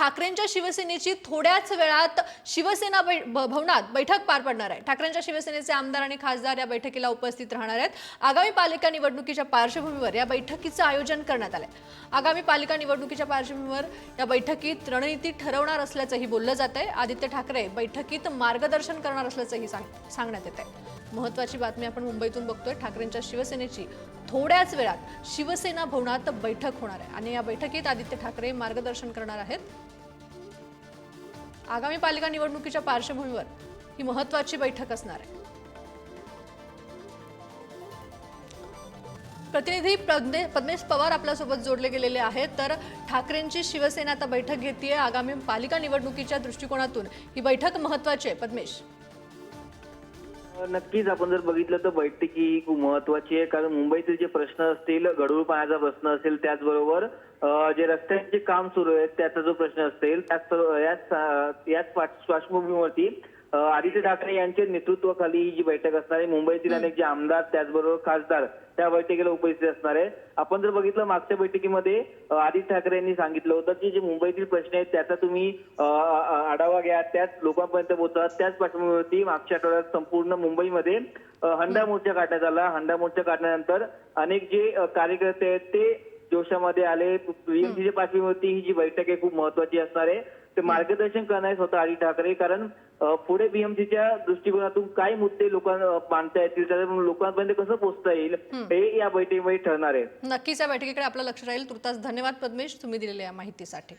ठाकरेंच्या शिवसेनेची थोड्याच वेळात शिवसेना भवनात बैठक पार पडणार आहे। ठाकरेंच्या शिवसेनेचे आमदार आणि खासदार या बैठकीला उपस्थित राहणार आहेत। आगामी पालिका निवडणुकीच्या पार्श्वभूमीवर या बैठकीचं आयोजन करण्यात आलंय। आगामी पालिका निवडणुकीच्या पार्श्वभूमीवर या बैठकीत रणनीती ठरवणार असल्याचंही बोललं जातंय। आदित्य ठाकरे बैठकीत मार्गदर्शन करणार असल्याचंही सांगण्यात येत आहे। महत्त्वाची बातमी आपण मुंबईतून बघतोय। ठाकरेंच्या शिवसेनेची थोड्याच वेळात शिवसेना भवनात बैठक होणार आहे आणि या बैठकीत आदित्य ठाकरे मार्गदर्शन करणार आहेत। आगामी पालिका निवडणुकीच्या पार्श्वभूमीवर ही महत्त्वाची बैठक असणार आहे। प्रतिनिधी पद्मेश पवार आपल्यासोबत जोडले गेलेले आहेत। तर ठाकरेंची शिवसेना आता बैठक घेतेय। आगामी पालिका निवडणुकीच्या दृष्टिकोनातून ही बैठक महत्त्वाची आहे। पद्मेश, नक्कीच आपण जर बघितलं तर बैठक ही खूप महत्वाची आहे, कारण मुंबईतील जे प्रश्न असतील, गढूळ पाण्याचा प्रश्न असेल, त्याचबरोबर जे रस्त्यांचे काम सुरू आहेत त्याचा जो प्रश्न असेल, याच पार्श्वभूमीवरती आदित्य ठाकरे यांच्या नेतृत्वाखाली ही जी बैठक असणार आहे। मुंबईतील अनेक जे आमदार त्याचबरोबर खासदार त्या बैठकीला उपस्थित असणार आहे। आपण जर बघितलं मागच्या बैठकीमध्ये आदित्य ठाकरे यांनी सांगितलं होतं की जे मुंबईतील प्रश्न आहेत त्याचा तुम्ही आढावा घ्या, त्याच लोकांपर्यंत पोहोचा। त्याच पार्श्वभूमीवरती मागच्या आठवड्यात संपूर्ण मुंबईमध्ये हंडा मोर्चा काढण्यात आला। हंडा मोर्चा काढल्यानंतर अनेक जे कार्यकर्ते आहेत ते जोशामध्ये आले। बीएमसीच्या पार्श्वभूमीवरती ही जी बैठक आहे खूप महत्वाची असणार आहे। ते मार्गदर्शन करणारे स्वतः आदित्य ठाकरे, कारण पुढे बीएमसीच्या दृष्टिकोनातून काय मुद्दे लोकांना मांडता येतील, त्यामुळे लोकांपर्यंत कसं पोहोचता येईल हे या बैठकीमध्ये ठरणार आहे। नक्कीच या बैठकीकडे आपलं लक्ष राहील। तुर्तास धन्यवाद पद्मेश, तुम्ही दिलेल्या या माहितीसाठी।